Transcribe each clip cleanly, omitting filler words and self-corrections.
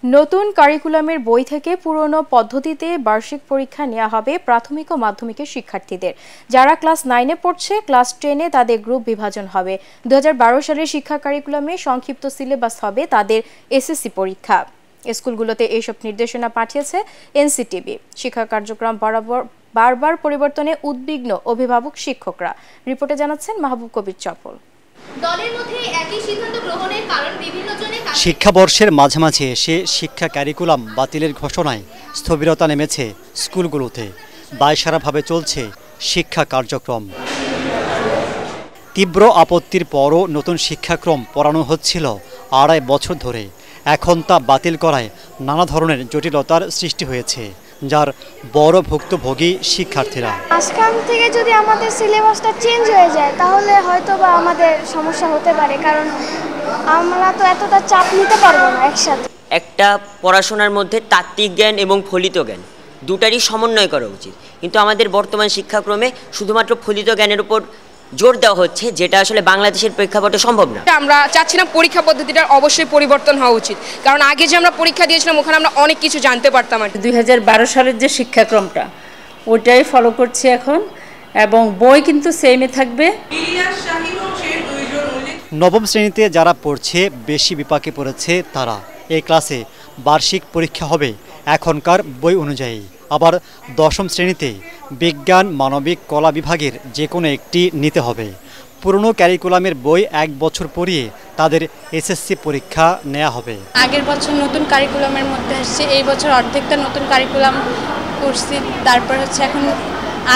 নতুন কারিকুলামের বই থেকে পুরনো পদ্ধতিতে বার্ষিক পরীক্ষা নেওয়া হবে প্রাথমিক ও মাধ্যমিকের শিক্ষার্থীদের। যারা ক্লাস 9-এ পড়ছে, ক্লাস 10-এ তাদের গ্রুপ বিভাজন হবে। 2012 সালের শিক্ষা কারিকুলামে সংক্ষিপ্ত সিলেবাস হবে তাদের এসএসসি পরীক্ষা। স্কুলগুলোতে এইসব নির্দেশনা পাঠিয়েছে এনসিটিবি। শিক্ষা কার্যক্রম বারবার পরিবর্তনে উদ্বিগ্ন অভিভাবক শিক্ষকরা। রিপোর্টে জানাচ্ছেন মাহবুব কবির চপল। দলের মধ্যে একই সিদ্ধান্ত গ্রহণের কারণ বিভিন্নজনের শিক্ষাবর্ষের মাঝামাঝি এসে শিক্ষা কারিকুলাম বাতিলের ঘোষণায় স্থবিরতা নেমেছে স্কুলগুলোতে। দায়সারাভাবে চলছে শিক্ষা কার্যক্রম। তীব্র আপত্তির পরও নতুন শিক্ষাক্রম পড়ানো হচ্ছিল 2.5 বছর ধরে। এখন তা বাতিল করায় নানা ধরনের জটিলতার সৃষ্টি হয়েছে, যার বড় ভুক্তভোগী শিক্ষার্থীরা। আজকাল থেকে যদি আমাদের সিলেবাসটা চেঞ্জ হয়ে যায় তাহলে হয়তো বা আমাদের সমস্যা হতে পারে, কারণ আমরা তো এতটা চাপ নিতে পারবো না একসাথে। একটা পড়াশোনার মধ্যে তাত্ত্বিক জ্ঞান এবং ফলিত জ্ঞান দুটারই সমন্বয় করা উচিত, কিন্তু আমাদের বর্তমান শিক্ষাক্রমে শুধুমাত্র ফলিত জ্ঞানের উপর জোর দেওয়া হচ্ছে, যেটা আসলে বাংলাদেশের প্রেক্ষাপটে সম্ভব না। আমরা চাচ্ছিলাম পরীক্ষা পদ্ধতিটার অবশ্যই পরিবর্তন হওয়া উচিত, কারণ আগে যে আমরা পরীক্ষা দিয়েছিলাম ওখানে আমরা অনেক কিছু জানতে পারতাম। 2012 সালের যে শিক্ষাক্রমটা ওটাই ফলো করছি এখন, এবং বই কিন্তু সেমই থাকবে। নবম শ্রেণীতে যারা পড়ছে বেশি বিপাকে পড়েছে তারা। এই ক্লাসে বার্ষিক পরীক্ষা হবে এখনকার বই অনুযায়ী। আবার দশম শ্রেণীতে বিজ্ঞান, মানবিক, কলা বিভাগের যে কোনো একটি নিতে হবে। পুরনো ক্যারিকুলামের বই 1 বছর পড়িয়ে তাদের এসএসসি পরীক্ষা নেওয়া হবে। আগের বছর নতুন কারিকুলামের মধ্যে আসছে, এই বছর অর্ধেকটা নতুন কারিকুলাম করছি, তারপর হচ্ছে এখন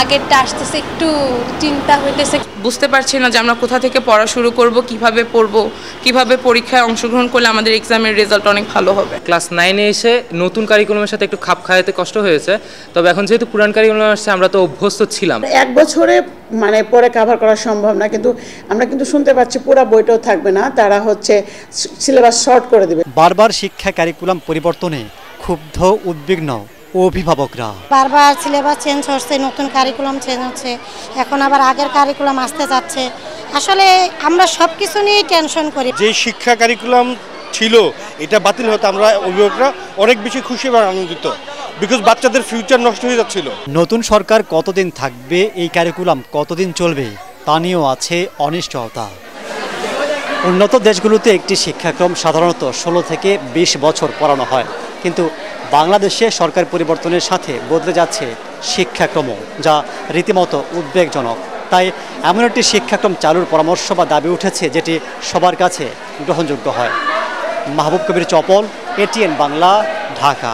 আগেরটা আসতেছে, একটু চিন্তা হইতেছে। বুঝতে পারছি না যে আমরা কোথা থেকে পড়া শুরু করব, কিভাবে পড়ব, কিভাবে পরীক্ষায় অংশগ্রহণ করলে আমাদের এক্সামের রেজাল্ট অনেক ভালো হবে। ক্লাস 9-এ এসে নতুন কারিকুলামের সাথে একটু খাপ খাওয়াতে কষ্ট হয়েছে, তবে এখন যেহেতু পুরান কারিকুলাম আসছে আমরা তো অভ্যস্ত ছিলাম। 1 বছরে পরে কভার করা সম্ভব না, কিন্তু আমরা কিন্তু শুনতে পাচ্ছি পুরো বইটাও থাকবে না, তারা হচ্ছে সিলেবাস শর্ট করে দেবে। বারবার শিক্ষা কারিকুলাম পরিবর্তনে ক্ষুব্ধ উদ্বিগ্ন অভিভাবকরা। বারবার সিলেবাস চেঞ্জ হচ্ছে, নতুন কারিকুলাম চেঞ্জ হচ্ছে, এখন আবার আগের কারিকুলাম আসতে যাচ্ছে। আসলে আমরা সব কিছু নিয়ে টেনশন করি। যে শিক্ষা কারিকুলাম ছিল এটা বাতিল হতে আমরা অভিভাবকরা অনেক বেশি খুশি এবং আনন্দিত, বিকজ বাচ্চাদের ফিউচার নষ্ট হয়ে যাচ্ছিল। নতুন সরকার কতদিন থাকবে, এই কারিকুলাম কতদিন চলবে তা নিয়েও আছে অনিশ্চয়তা। উন্নত দেশগুলোতে একটি শিক্ষাক্রম সাধারণত 16 থেকে 20 বছর পড়ানো হয়, কিন্তু বাংলাদেশে সরকার পরিবর্তনের সাথে বদলে যাচ্ছে শিক্ষাক্রম, যা রীতিমতো উদ্বেগজনক। তাই এমন একটি শিক্ষাক্রম চালুর পরামর্শ বা দাবি উঠেছে যেটি সবার কাছে গ্রহণযোগ্য হয়। মাহবুব কবির চপল, এটিএন বাংলা, ঢাকা।